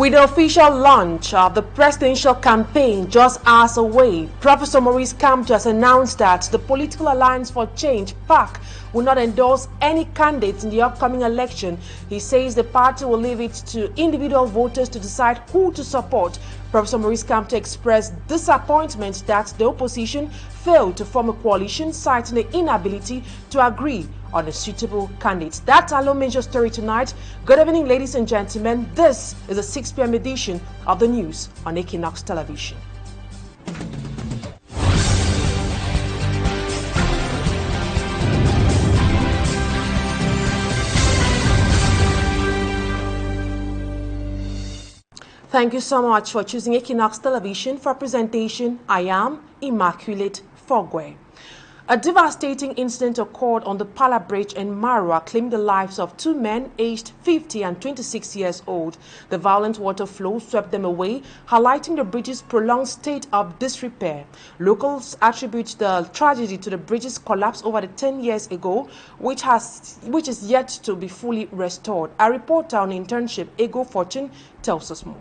With the official launch of the presidential campaign just hours away, Professor Maurice Kamto has announced that the Political Alliance for Change, PAC, will not endorse any candidates in the upcoming election. He says the party will leave it to individual voters to decide who to support. Professor Maurice Kamto expressed disappointment that the opposition failed to form a coalition, citing the inability to agree on a suitable candidate. That's our major story tonight. Good evening, ladies and gentlemen. This is a 6 p.m. edition of the news on Equinoxe Television. Thank you so much for choosing Equinoxe Television for presentation. I am Immaculate Fogwe. A devastating incident occurred on the Pala Bridge in Marwa, claiming the lives of two men aged 50 and 26 years old. The violent water flow swept them away, highlighting the bridge's prolonged state of disrepair. Locals attribute the tragedy to the bridge's collapse over 10 years ago, which is yet to be fully restored. A reporter on internship, Ego Fortune, tells us more.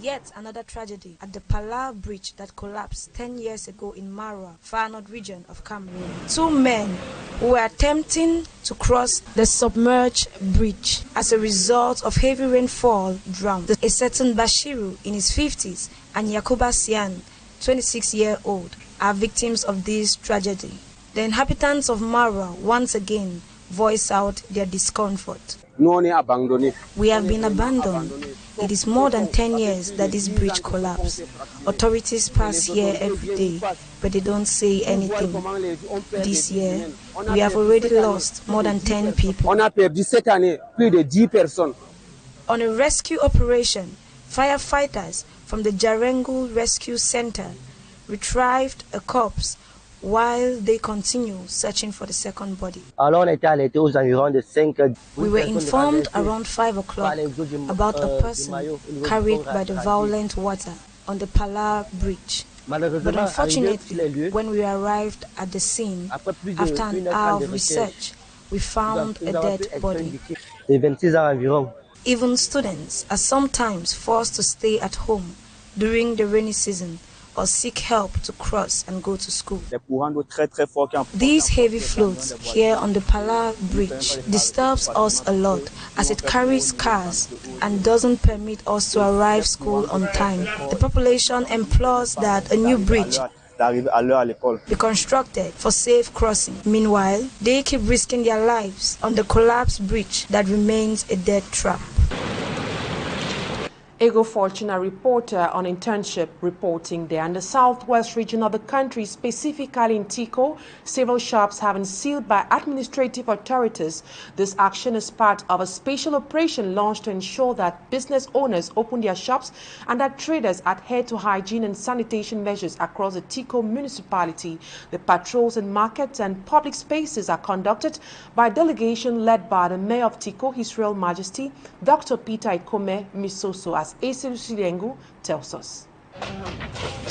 Yet another tragedy at the Pala Bridge that collapsed 10 years ago in Marwa, far north region of Cameroon. Two men who were attempting to cross the submerged bridge as a result of heavy rainfall drowned. A certain Bashiru in his 50s and Yakuba Sian, 26-year-old, are victims of this tragedy. The inhabitants of Marwa once again voice out their discomfort. We have been abandoned. It is more than 10 years that this bridge collapsed. Authorities pass here every day, but they don't say anything. This year, we have already lost more than 10 people. On a rescue operation, firefighters from the Jarengu Rescue Center retrieved a corpse while they continue searching for the second body. We were informed around 5 o'clock about a person carried by the violent water on the Pala Bridge. But unfortunately, when we arrived at the scene, after an hour of research, we found a dead body. Even students are sometimes forced to stay at home during the rainy season or seek help to cross and go to school. These heavy floats here on the Pala Bridge disturbs us a lot as it carries cars and doesn't permit us to arrive school on time. The population implores that a new bridge be constructed for safe crossing. Meanwhile, they keep risking their lives on the collapsed bridge that remains a death trap. Ego Fortune, a reporter on internship, reporting there. In the southwest region of the country, specifically in Tiko, several shops have been sealed by administrative authorities. This action is part of a special operation launched to ensure that business owners open their shops and that traders adhere to hygiene and sanitation measures across the Tiko municipality. The patrols in markets and public spaces are conducted by a delegation led by the Mayor of Tiko, His Royal Majesty, Dr. Peter Ikome Misoso, as Esirusilengu tells us.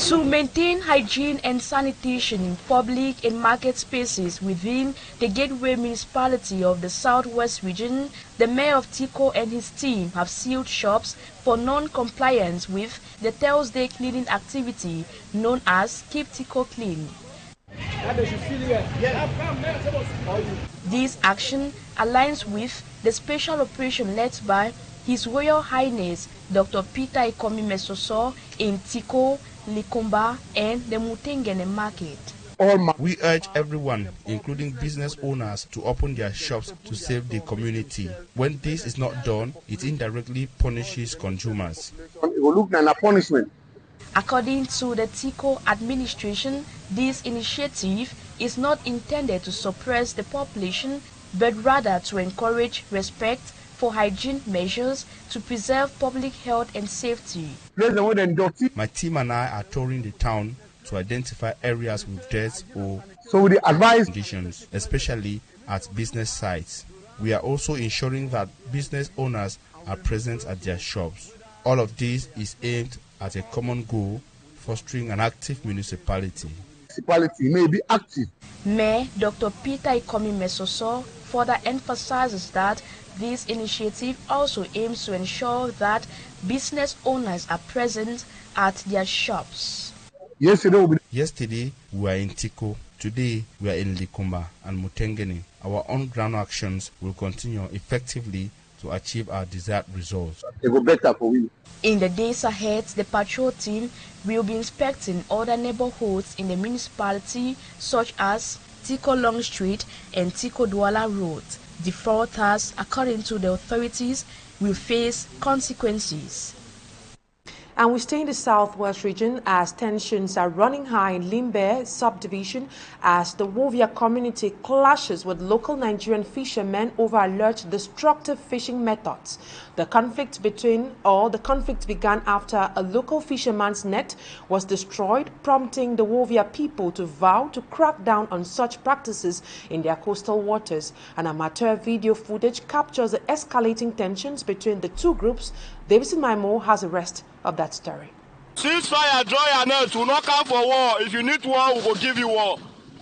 To maintain hygiene and sanitation in public and market spaces within the Gateway municipality of the southwest region, the Mayor of Tiko and his team have sealed shops for non-compliance with the Thursday cleaning activity known as Keep Tiko Clean. This action aligns with the special operation led by His Royal Highness Dr. Peter Ikomi Mesoso in Tiko, Likomba, and the Mutengene market. We urge everyone, including business owners, to open their shops to save the community. When this is not done, it indirectly punishes consumers. According to the Tiko administration, this initiative is not intended to suppress the population, but rather to encourage respect for hygiene measures to preserve public health and safety. My team and I are touring the town to identify areas with dirt or conditions, especially at business sites. We are also ensuring that business owners are present at their shops. All of this is aimed at a common goal, fostering an active municipality. May be active. Mayor Dr. Peter Ikomi Mesoso further emphasizes that this initiative also aims to ensure that business owners are present at their shops. Yesterday we were in Tiko. Today we are in Likumba and Mutengene. Our on-ground actions will continue effectively to achieve our desired results. In the days ahead, the patrol team will be inspecting other neighborhoods in the municipality such as Tiko Long Street and Tiko Douala Road. Defaulters, according to the authorities, will face consequences. And we stay in the southwest region as tensions are running high in Limbe subdivision as the Wovia community clashes with local Nigerian fishermen over alleged destructive fishing methods. The conflict began after a local fisherman's net was destroyed, prompting the Wovia people to vow to crack down on such practices in their coastal waters. An amateur video footage captures the escalating tensions between the two groups. Davidson Maimo has the rest of that story. Ceasefire, draw your net. We'll not come for war. If you need war, we will give you war.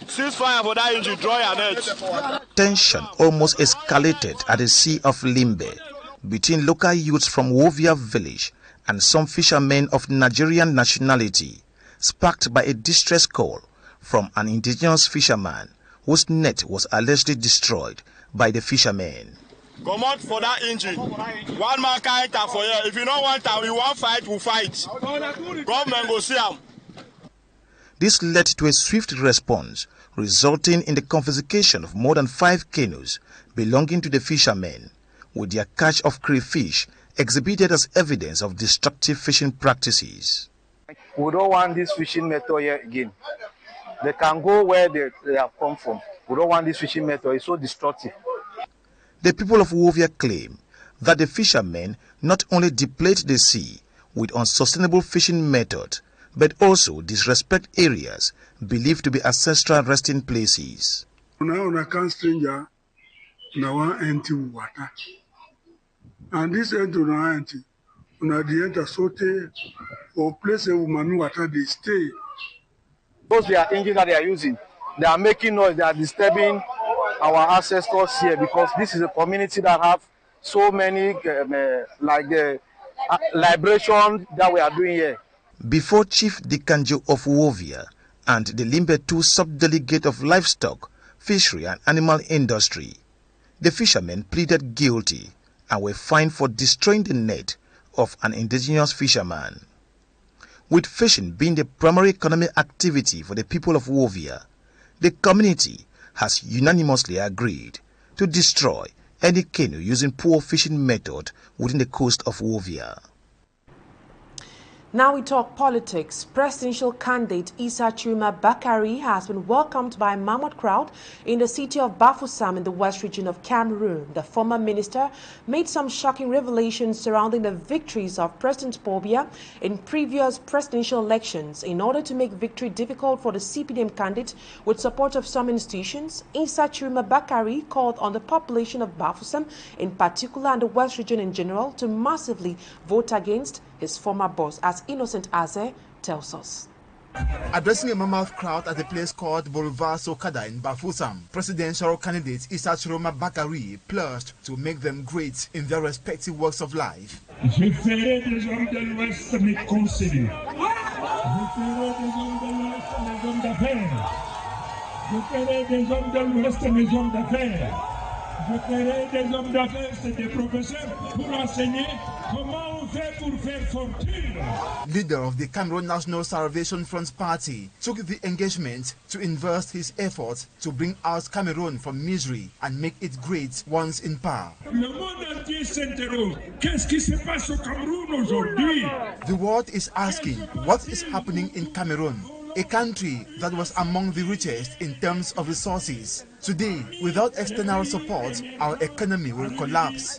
Ceasefire for that injury, draw your net. Tension almost escalated at the Sea of Limbe between local youths from Wovia village and some fishermen of Nigerian nationality, sparked by a distress call from an indigenous fisherman whose net was allegedly destroyed by the fishermen. Come out for that engine. One man can't enter for you. If you don't want to, we want fight, we'll fight. Government go see him. This led to a swift response, resulting in the confiscation of more than 5 canoes belonging to the fishermen, with their catch of crayfish exhibited as evidence of destructive fishing practices. We don't want this fishing method here again. They can go where they have come from. We don't want this fishing method. It's so destructive. The people of Wovia claim that the fishermen not only deplete the sea with unsustainable fishing methods, but also disrespect areas believed to be ancestral resting places. Now, stranger, now empty water. And this empty empty. Una the enter sote or place where woman water they stay. Those they are engines that they are using, they are making noise, they are disturbing our ancestors here, because this is a community that have so many liberation that we are doing here. Before Chief Dikanjo of Wovia and the Limbe 2 subdelegate of livestock, fishery and animal industry, the fishermen pleaded guilty and were fined for destroying the net of an indigenous fisherman. With fishing being the primary economic activity for the people of Wovia, the community has unanimously agreed to destroy any canoe using poor fishing method within the coast of Wovia. Now we talk politics. Presidential candidate Issa Chirima Bakari has been welcomed by a mammoth crowd in the city of Bafusam in the west region of Cameroon. The former minister made some shocking revelations surrounding the victories of President Pobia in previous presidential elections. In order to make victory difficult for the CPDM candidate with support of some institutions, Issa Chirima Bakari called on the population of Bafusam in particular and the west region in general to massively vote against his former boss, as Innocent Aze tells us. Addressing a mammoth crowd at a place called Boulevard Sokada in Bafusam, presidential candidate Issa Chirima Bakari pledged to make them great in their respective walks of life. Je ferai des hommes de l'Ouest mes conseillers. Je ferai des hommes de l'Ouest mes hommes d'affaires. Je ferai des hommes de l'Ouest mes hommes d'affaires. Je ferai des hommes d'affaires, c'est des professeurs pour enseigner comment on fait pour faire fortune. Leader of the Cameroon National Salvation Front Party took the engagement to invest his efforts to bring out Cameroon from misery and make it great once in power. Le monde entier s'interroge. Qu'est-ce qui se passe au Cameroun aujourd'hui? The world is asking what is happening in Cameroon, a country that was among the richest in terms of resources. Today, without external support, our economy will collapse.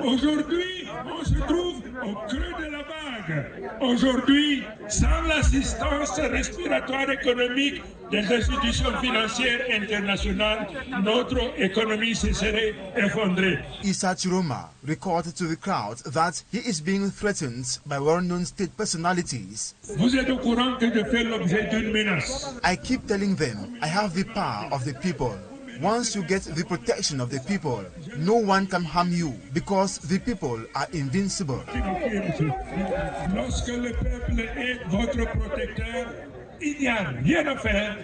Aujourd'hui, on se trouve au creux de la vague. Aujourd'hui, sans l'assistance respiratoire économique des institutions financières internationales, notre économie se serait effondrée. Issa Chirima recorded to the crowd that he is being threatened by well-known state personalities. Vous êtes au courant que je fais l'objet d'une menace. I keep telling them I have the power of the people. Once you get the protection of the people, no one can harm you because the people are invincible. Lorsque le peuple est votre protecteur, il n'y a rien à faire.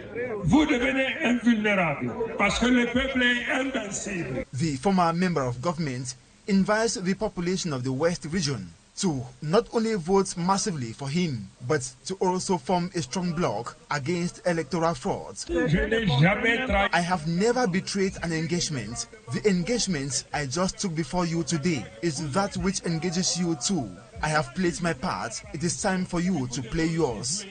Vous devenez invulnérable parce que le peuple est invincible. The former member of government invites the population of the West region to not only vote massively for him, but to also form a strong bloc against electoral fraud. I have never betrayed an engagement. The engagement I just took before you today is that which engages you too. I have played my part. It is time for you to play yours.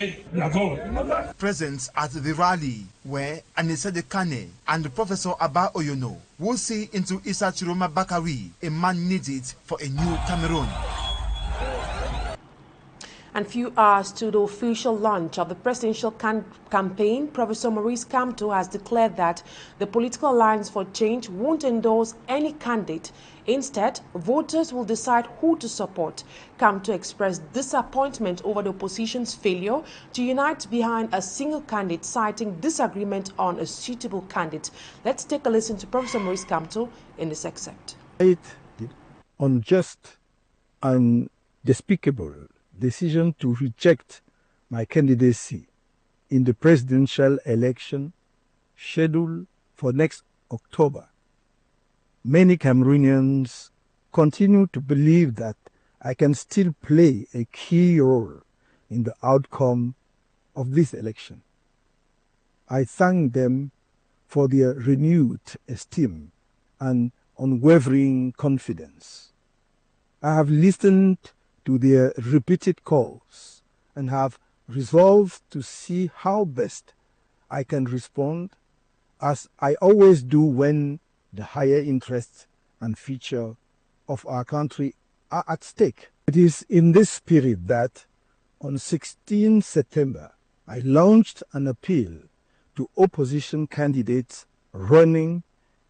Present at the rally were Anissa Dekane and Professor Abba Oyono will see into Issa Chiroma Bakari, a man needed for a new Cameroon. And few hours to the official launch of the presidential campaign, Professor Maurice Kamto has declared that the Political Alliance for Change won't endorse any candidate. Instead, voters will decide who to support. Kamto expressed disappointment over the opposition's failure to unite behind a single candidate, citing disagreement on a suitable candidate. Let's take a listen to Professor Maurice Kamto in this excerpt. Unjust and despicable decision to reject my candidacy in the presidential election scheduled for next October. Many Cameroonians continue to believe that I can still play a key role in the outcome of this election. I thank them for their renewed esteem and unwavering confidence. I have listened to their repeated calls and have resolved to see how best I can respond, as I always do when the higher interests and future of our country are at stake. It is in this spirit that on 16 September I launched an appeal to opposition candidates running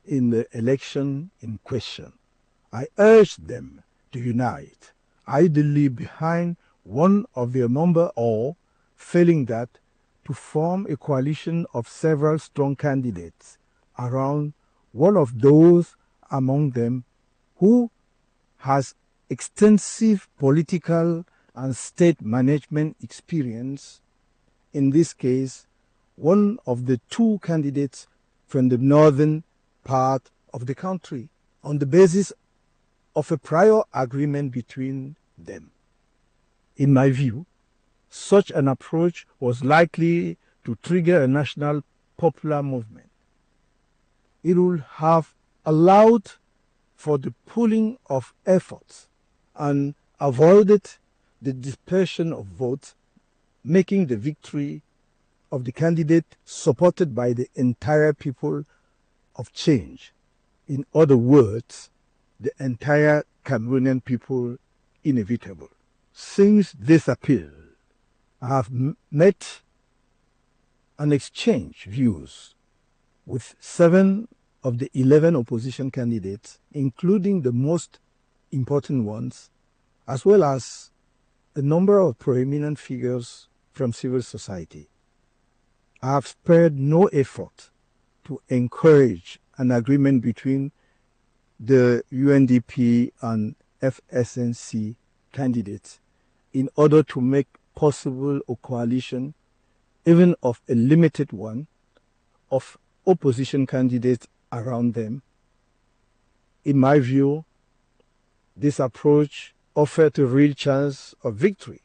in the election in question. I urged them to unite, ideally behind one of their number, or, failing that, to form a coalition of several strong candidates around one of those among them who has extensive political and state management experience, in this case, one of the two candidates from the northern part of the country, on the basis of a prior agreement between them. In my view, such an approach was likely to trigger a national popular movement. It would have allowed for the pooling of efforts and avoided the dispersion of votes, making the victory of the candidate supported by the entire people of change. In other words, the entire Cameroonian people inevitable. Since this appeal, I have met and exchanged views with 7 of the 11 opposition candidates, including the most important ones, as well as a number of prominent figures from civil society. I have spared no effort to encourage an agreement between the UNDP and FSNC candidates in order to make possible a coalition, even of a limited one, of opposition candidates around them. In my view, this approach offered a real chance of victory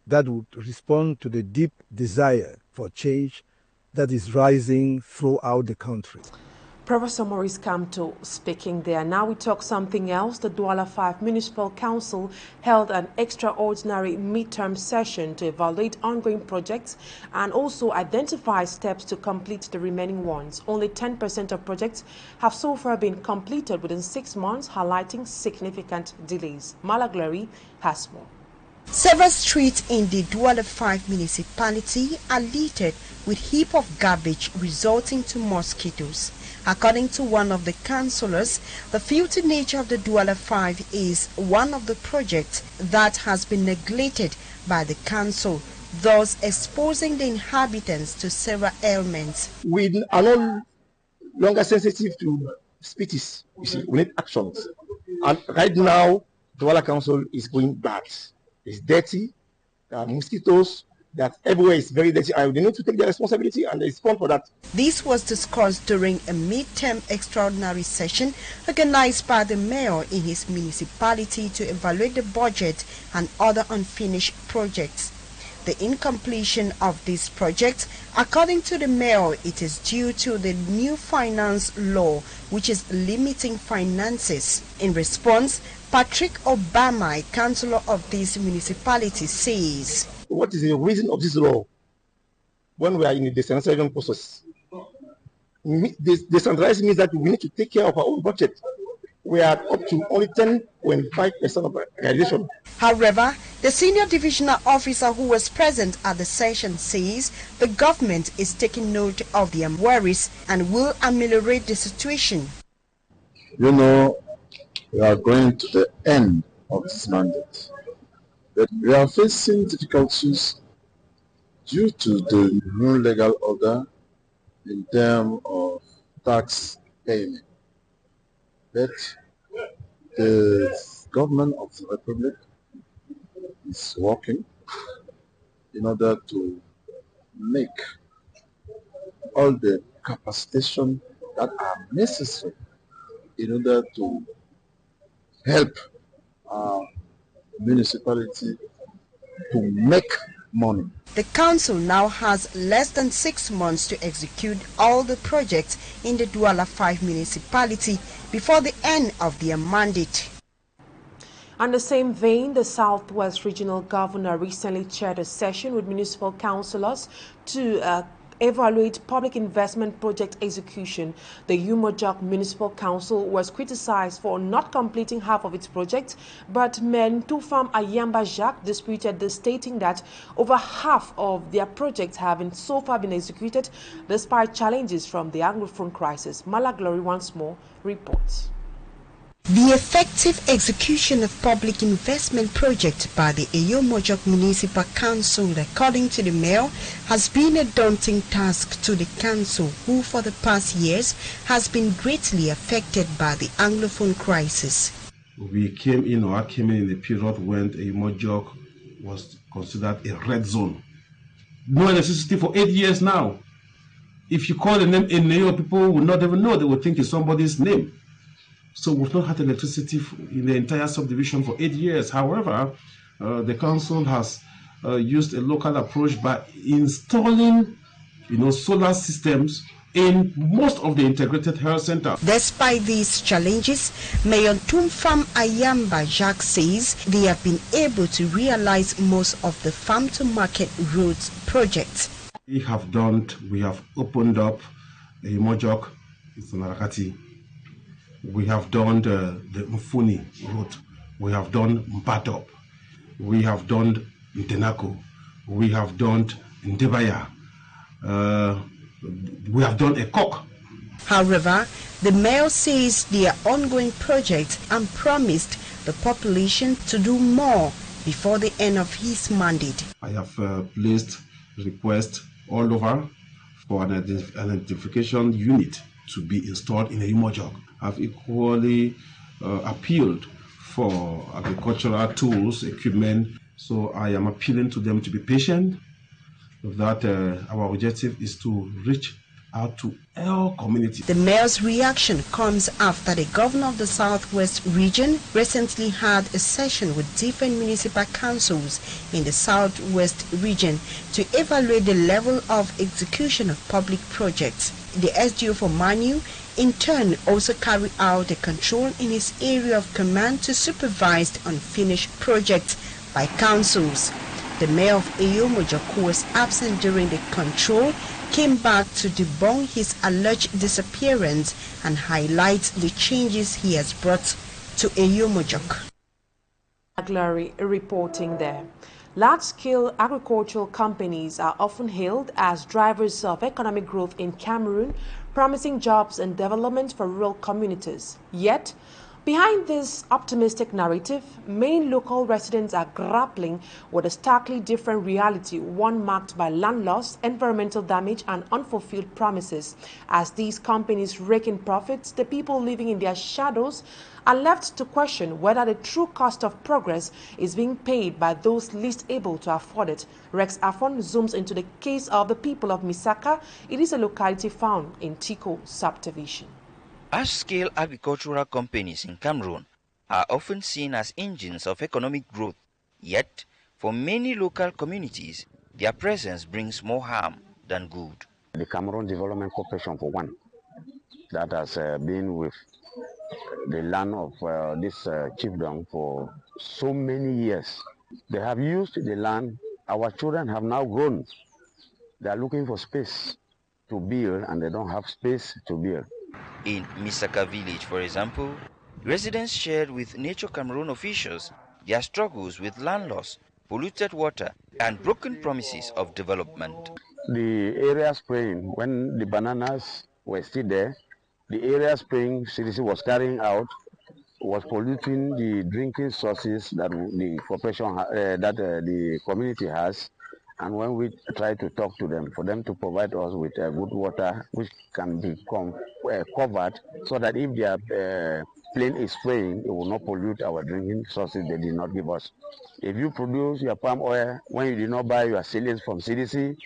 that would respond to the deep desire for change that is rising throughout the country. Professor Maurice Kamto speaking there. Now we talk something else. The Douala 5 Municipal Council held an extraordinary midterm session to evaluate ongoing projects and also identify steps to complete the remaining ones. Only 10% of projects have so far been completed within 6 months, highlighting significant delays. Malaglary has more. Several streets in the Douala 5 municipality are littered with heap of garbage resulting to mosquitoes. According to one of the councillors, the filthy nature of the Douala 5 is one of the projects that has been neglected by the council, thus exposing the inhabitants to several ailments. We are not longer sensitive to speeches. You see, we need actions. And right now, Douala Council is going bad. It's dirty. There are mosquitoes. That everywhere is very dirty. They need to take their responsibility and they respond for that. This was discussed during a mid-term extraordinary session organized by the mayor in his municipality to evaluate the budget and other unfinished projects. The incompletion of this project, according to the mayor, it is due to the new finance law, which is limiting finances. In response, Patrick Obama, a councillor of this municipality, says, what is the reason of this law when we are in the decentralization process? Decentralization means that we need to take care of our own budget. We are up to only 10.5% of realization. However, the senior divisional officer who was present at the session says the government is taking note of the worries and will ameliorate the situation. You know, we are going to the end of this mandate, but we are facing difficulties due to the new legal order in terms of tax payment. But the government of the Republic is working in order to make all the capacitation that are necessary in order to help our municipality to make money. The council now has less than 6 months to execute all the projects in the Douala 5 municipality before the end of their mandate. On the same vein, the Southwest Regional Governor recently chaired a session with municipal councillors to evaluate public investment project execution. The Umojok Municipal Council was criticized for not completing half of its project, but Mentufam Ayamba Jacques disputed this, stating that over half of their projects have so far been executed despite challenges from the Anglophone crisis. Malaglory once more reports. The effective execution of public investment projects by the Eyomojok Municipal Council, according to the mayor, has been a daunting task to the council, who for the past years has been greatly affected by the Anglophone crisis. We came in the period when Eyomojok was considered a red zone. No electricity for 8 years now. If you call the name Eneyo, people will not even know. They will think it's somebody's name. So we've not had electricity in the entire subdivision for 8 years. However, the council has used a local approach by installing, solar systems in most of the integrated health centers. Despite these challenges, Mayor Tumfam Ayamba Jacques says they have been able to realize most of the farm-to-market roads projects. We have opened up a Mojok, it's an Arakati. We have done the Mfuni route. We have done Mpatop. We have done Ntenako. We have done Ndebaya. We have done Ekok. However, the mayor says they are ongoing projects and promised the population to do more before the end of his mandate. I have placed requests all over for an identification unit to be installed in Eyomojok. I've equally appealed for agricultural tools, equipment, so I am appealing to them to be patient, that our objective is to reach out to our community. The mayor's reaction comes after the governor of the Southwest region recently had a session with different municipal councils in the Southwest region to evaluate the level of execution of public projects. The SDO for Manu in turn also carried out the control in his area of command to supervise unfinished projects by councils. The mayor of Eyomojok, who was absent during the control, came back to debunk his alleged disappearance and highlight the changes he has brought to Eyomojok. Glory reporting there. Large-scale agricultural companies are often hailed as drivers of economic growth in Cameroon, promising jobs and development for rural communities. Yet, Behind this optimistic narrative, main local residents are grappling with a starkly different reality, one marked by land loss, environmental damage, and unfulfilled promises. As these companies rake in profits, the people living in their shadows are left to question whether the true cost of progress is being paid by those least able to afford it. Rex Afon zooms into the case of the people of Misaka. It is a locality found in Tiko subdivision. Large-scale agricultural companies in Cameroon are often seen as engines of economic growth, yet for many local communities, their presence brings more harm than good. The Cameroon Development Corporation, for one, that has been with the land of this chiefdom for so many years. They have used the land. Our children have now grown. They are looking for space to build, and they don't have space to build. In Misaka village, for example, residents shared with Nature Cameroon officials their struggles with land loss, polluted water, and broken promises of development. The area spraying, when the bananas were still there, the area spraying CDC was carrying out was polluting the drinking sources that the corporation, the community has. And when we try to talk to them, for them to provide us with good water, which can become covered, so that if their plane is spraying, it will not pollute our drinking sources, they did not give us. If you produce your palm oil, when you did not buy your seedlings from CDC,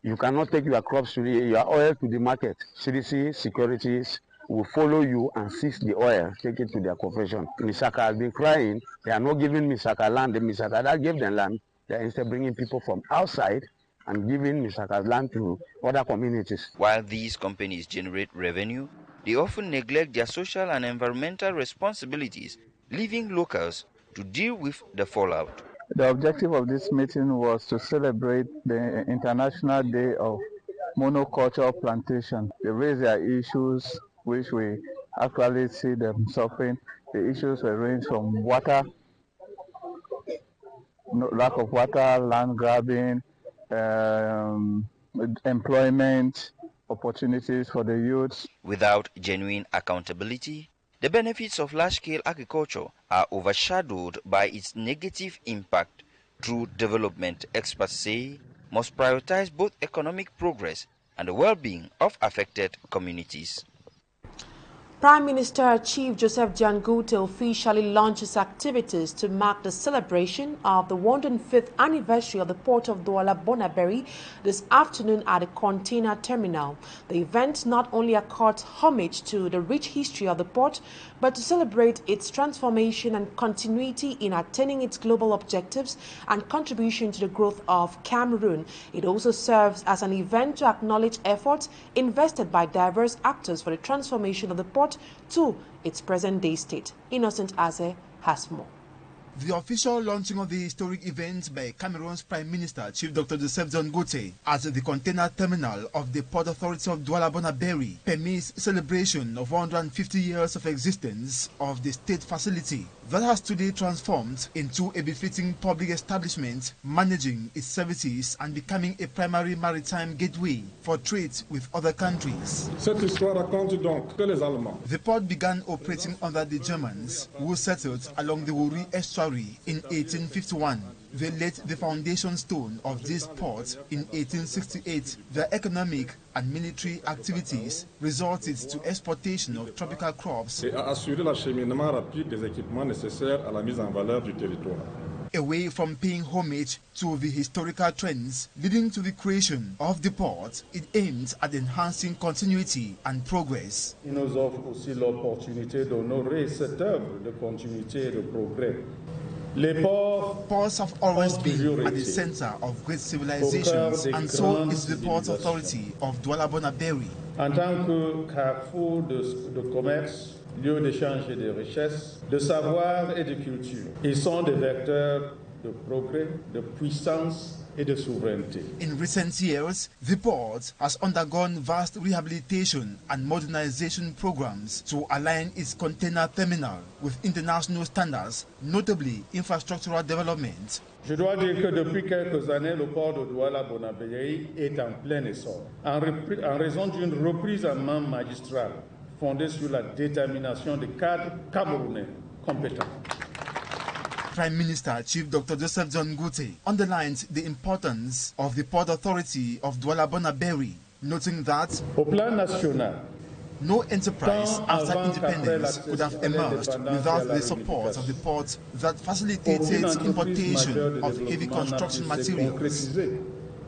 you cannot take your crops to your oil to the market. CDC securities will follow you and seize the oil, take it to their corporation. Misaka has been crying. They are not giving Misaka land. The Misaka that gave them land, they are instead bringing people from outside and giving Misaka's land to other communities. While these companies generate revenue, they often neglect their social and environmental responsibilities, leaving locals to deal with the fallout. The objective of this meeting was to celebrate the International Day of Monoculture Plantation. They raised their issues, which we actually see them suffering. The issues were ranged from water, lack of water, land grabbing, employment opportunities for the youth. Without genuine accountability, the benefits of large-scale agriculture are overshadowed by its negative impact. True development, experts say, must prioritize both economic progress and the well-being of affected communities. Prime Minister Chief Joseph Jangote officially launches activities to mark the celebration of the 105th anniversary of the port of Douala Bonaberi this afternoon at the container terminal. The event not only accords homage to the rich history of the port, but to celebrate its transformation and continuity in attaining its global objectives and contribution to the growth of Cameroon. It also serves as an event to acknowledge efforts invested by diverse actors for the transformation of the port to its present-day state. Innocent Aze has more. The official launching of the historic event by Cameroon's Prime Minister, Chief Dr. Joseph Jangote, at the container terminal of the Port Authority of Douala Bonaberi permits celebration of 150 years of existence of the state facility that has today transformed into a befitting public establishment, managing its services and becoming a primary maritime gateway for trade with other countries. Cette histoire raconte donc que les Allemands. The port began operating under the Germans, who settled along the Wuri estuary in 1851. They laid the foundation stone of this port in 1868. Their economic and military activities resulted to exportation of tropical crops Et a assuré l'acheminement rapide des équipements nécessaires à la mise en valeur du territoire. away from paying homage to the historical trends leading to the creation of the port. It aims at enhancing continuity and progress. Il nous offre aussi l'opportunité d'honorer cette œuvre de continuité et de progrès. Les ports have always been at the center of great civilizations, and so is the Port Authority of Douala Bonaberi. En tant que carrefour de commerce, lieu d'échange et de richesse, de savoir et de culture, ils sont des vecteurs de progrès, de puissance et de souveraineté. In recent years, the port has undergone vast rehabilitation and modernization programs to align its container terminal with international standards, notably infrastructural development. Je dois dire que depuis quelques années, le port de Douala Bonaberi est en plein essor, en raison d'une reprise en main magistrale, fondée sur la détermination des cadres camerounais compétents. Prime Minister Chief Dr. Joseph John Gute underlined the importance of the Port Authority of Douala Bonaberi, noting that au plan national, no enterprise after independence could have emerged without the support of the port that facilitated importation of heavy construction materials.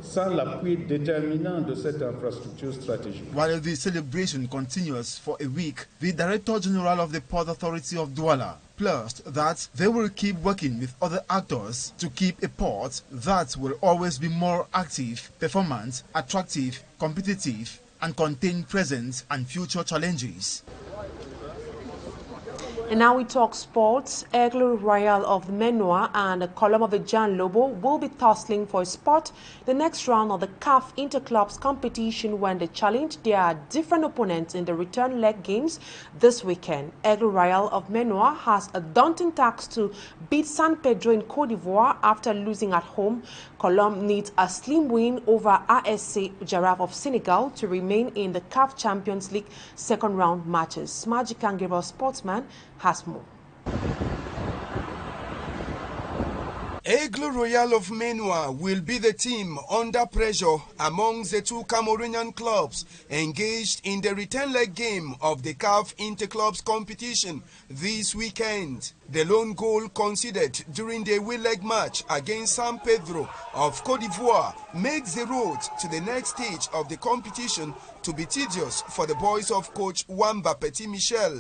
Sans l'appui déterminant de cette infrastructure stratégique. While the celebration continues for a week, the Director General of the Port Authority of Douala pledged that they will keep working with other actors to keep a port that will always be more active, performant, attractive, competitive, and contain present and future challenges. And now we talk sports. Aigle Royal of Menua and the column of the Jan Lobo will be tussling for a spot the next round of the CAF Interclubs competition when they challenge their different opponents in the return leg games this weekend. Aigle Royal of Menua has a daunting task to beat San Pedro in Cote d'Ivoire after losing at home. Column needs a slim win over ASC Giraffe of Senegal to remain in the CAF Champions League second round matches. Magic Angelo Sportsman has more. Aigle Royal of Menua will be the team under pressure amongst the two Cameroonian clubs engaged in the return leg game of the CAF Interclubs competition this weekend. The lone goal conceded during the away leg match against San Pedro of Cote d'Ivoire makes the road to the next stage of the competition to be tedious for the boys of coach Wamba Petit Michel.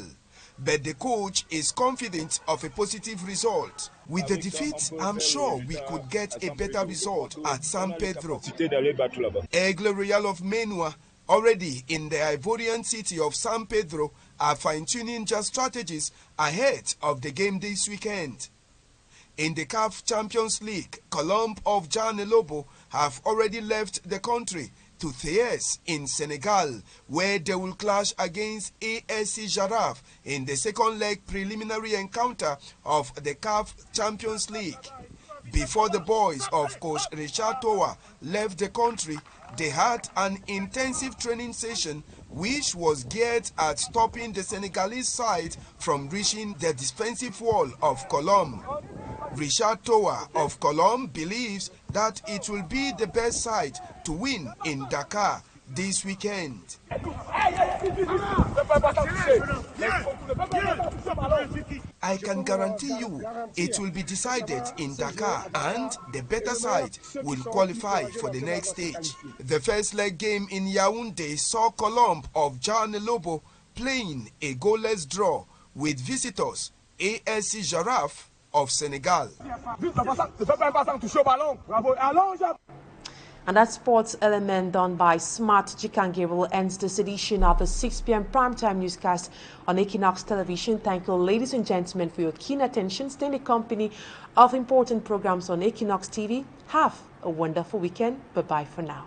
But the coach is confident of a positive result. With the defeat, I'm sure we could get a better result at San Pedro. Aigle Royal of Menua, already in the Ivorian city of San Pedro, are fine-tuning their strategies ahead of the game this weekend. In the CAF Champions League, Colombe of Jan Lobo have already left the country to Thiès in Senegal, where they will clash against ASC Giraffe in the second leg preliminary encounter of the CAF Champions League. Before the boys of coach Richard Towa left the country, they had an intensive training session which was geared at stopping the Senegalese side from reaching the defensive wall of Colombe. Richard Towa of Colombe believes that it will be the best side to win in Dakar this weekend. I can guarantee you it will be decided in Dakar and the better side will qualify for the next stage. The first leg game in Yaoundé saw Colombe of Jan Lobo playing a goalless draw with visitors ASC Giraffe of Senegal. And that sports element done by Smart Jikangable ends this edition of the 6 p.m. primetime newscast on Equinoxe Television. Thank you, ladies and gentlemen, for your keen attention. Stay in the company of important programs on Equinoxe TV. Have a wonderful weekend. Bye-bye for now.